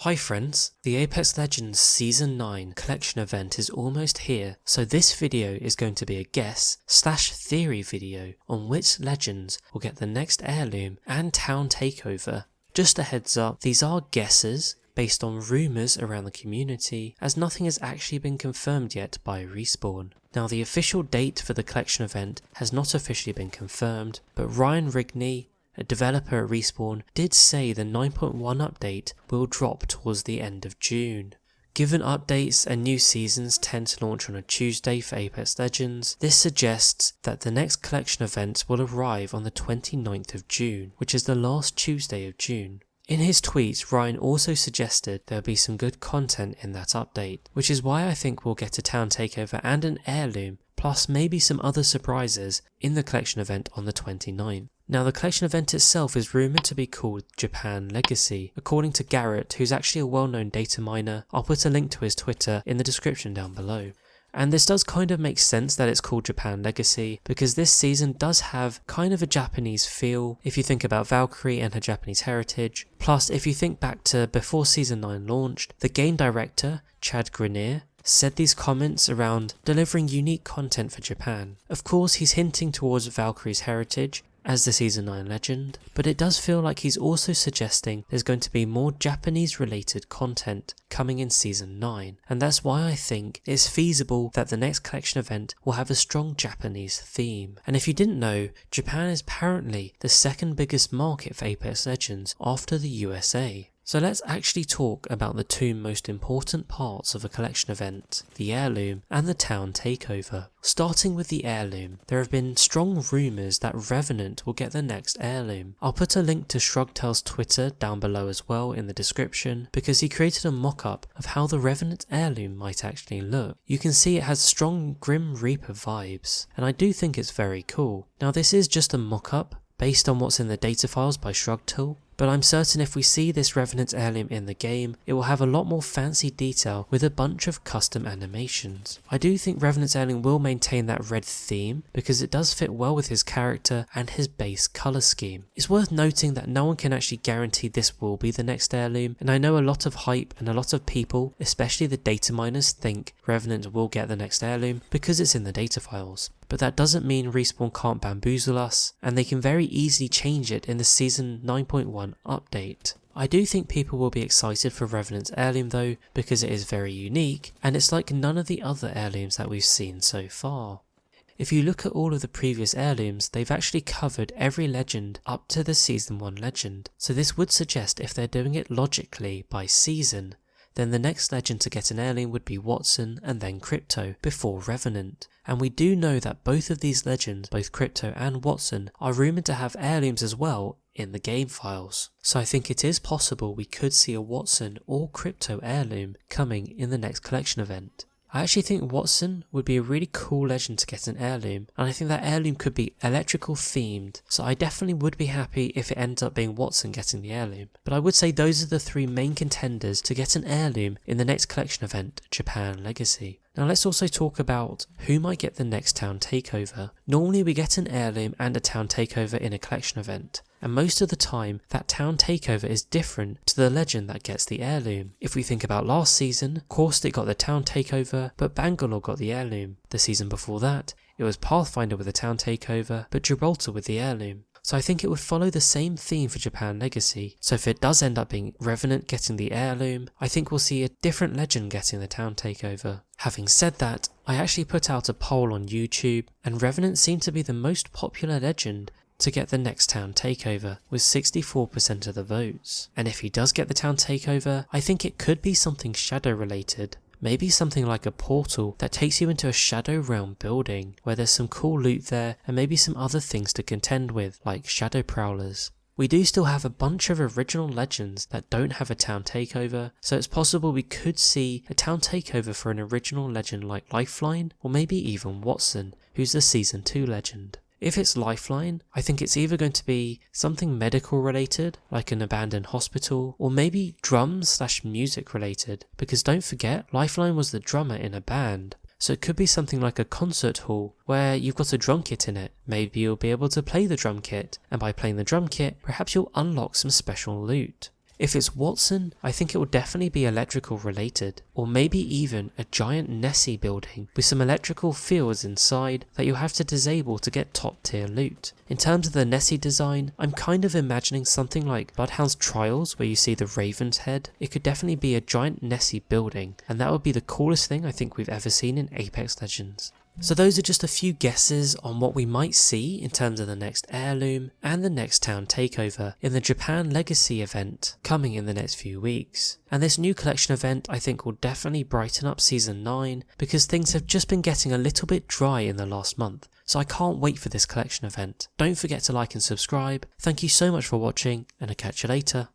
Hi friends, the Apex Legends Season 9 collection event is almost here, so this video is going to be a guess/theory video on which legends will get the next heirloom and town takeover. Just a heads up, these are guesses based on rumours around the community, as nothing has actually been confirmed yet by Respawn. Now the official date for the collection event has not officially been confirmed, but Ryan Rigney, a developer at Respawn, did say the 9.1 update will drop towards the end of June. Given updates and new seasons tend to launch on a Tuesday for Apex Legends, this suggests that the next collection event will arrive on the 29th of June, which is the last Tuesday of June. In his tweet, Ryan also suggested there will be some good content in that update, which is why I think we'll get a town takeover and an heirloom, plus maybe some other surprises in the collection event on the 29th. Now the collection event itself is rumoured to be called Japan Legacy, according to Garrett, who's actually a well-known data miner. I'll put a link to his Twitter in the description down below. And this does kind of make sense that it's called Japan Legacy, because this season does have kind of a Japanese feel if you think about Valkyrie and her Japanese heritage. Plus, if you think back to before Season 9 launched, the game director, Chad Grenier, said these comments around delivering unique content for Japan. Of course, he's hinting towards Valkyrie's heritage as the Season 9 legend, but it does feel like he's also suggesting there's going to be more Japanese related content coming in Season 9, and that's why I think it's feasible that the next collection event will have a strong Japanese theme. And if you didn't know, Japan is apparently the second biggest market for Apex Legends after the USA. So let's actually talk about the two most important parts of a collection event, the heirloom and the town takeover. Starting with the heirloom, there have been strong rumours that Revenant will get the next heirloom. I'll put a link to Shrugtail's Twitter down below as well in the description, because he created a mock-up of how the Revenant heirloom might actually look. You can see it has strong Grim Reaper vibes, and I do think it's very cool. Now this is just a mock-up based on what's in the data files by Shrugtail, but I'm certain if we see this Revenant heirloom in the game, it will have a lot more fancy detail with a bunch of custom animations. I do think Revenant's heirloom will maintain that red theme because it does fit well with his character and his base colour scheme. It's worth noting that no one can actually guarantee this will be the next heirloom, and I know a lot of hype and a lot of people, especially the data miners, think Revenant will get the next heirloom because it's in the data files. But that doesn't mean Respawn can't bamboozle us, and they can very easily change it in the Season 9.1 update. I do think people will be excited for Revenant's heirloom though, because it is very unique, and it's like none of the other heirlooms that we've seen so far. If you look at all of the previous heirlooms, they've actually covered every legend up to the Season 1 legend, so this would suggest if they're doing it logically by season, then the next legend to get an heirloom would be Wattson and then Crypto before Revenant. And we do know that both of these legends, both Crypto and Wattson, are rumoured to have heirlooms as well in the game files. So I think it is possible we could see a Wattson or Crypto heirloom coming in the next collection event. I actually think Wattson would be a really cool legend to get an heirloom, and I think that heirloom could be electrical themed, so I definitely would be happy if it ends up being Wattson getting the heirloom. But I would say those are the three main contenders to get an heirloom in the next collection event, Japan Legacy. Now let's also talk about who might get the next town takeover. Normally we get an heirloom and a town takeover in a collection event, and most of the time that town takeover is different to the legend that gets the heirloom. If we think about last season, Caustic got the town takeover, but Bangalore got the heirloom. The season before that, it was Pathfinder with the town takeover, but Gibraltar with the heirloom. So I think it would follow the same theme for Japan Legacy. So if it does end up being Revenant getting the heirloom, I think we'll see a different legend getting the town takeover. Having said that, I actually put out a poll on YouTube, and Revenant seemed to be the most popular legend to get the next town takeover, with 64% of the votes. And if he does get the town takeover, I think it could be something shadow related. Maybe something like a portal that takes you into a Shadow Realm building, where there's some cool loot there and maybe some other things to contend with, like Shadow Prowlers. We do still have a bunch of original legends that don't have a town takeover, so it's possible we could see a town takeover for an original legend like Lifeline, or maybe even Wattson, who's the Season 2 legend. If it's Lifeline, I think it's either going to be something medical related, like an abandoned hospital, or maybe drums/music related, because don't forget, Lifeline was the drummer in a band. So it could be something like a concert hall where you've got a drum kit in it. Maybe you'll be able to play the drum kit, and by playing the drum kit, perhaps you'll unlock some special loot. If it's Watson, I think it will definitely be electrical related, or maybe even a giant Nessie building with some electrical fields inside that you'll have to disable to get top tier loot. In terms of the Nessie design, I'm kind of imagining something like Bloodhound's Trials where you see the Raven's head. It could definitely be a giant Nessie building, and that would be the coolest thing I think we've ever seen in Apex Legends. So those are just a few guesses on what we might see in terms of the next heirloom and the next town takeover in the Japan Legacy event coming in the next few weeks. And this new collection event I think will definitely brighten up Season 9 because things have just been getting a little bit dry in the last month. So I can't wait for this collection event. Don't forget to like and subscribe. Thank you so much for watching, and I'll catch you later.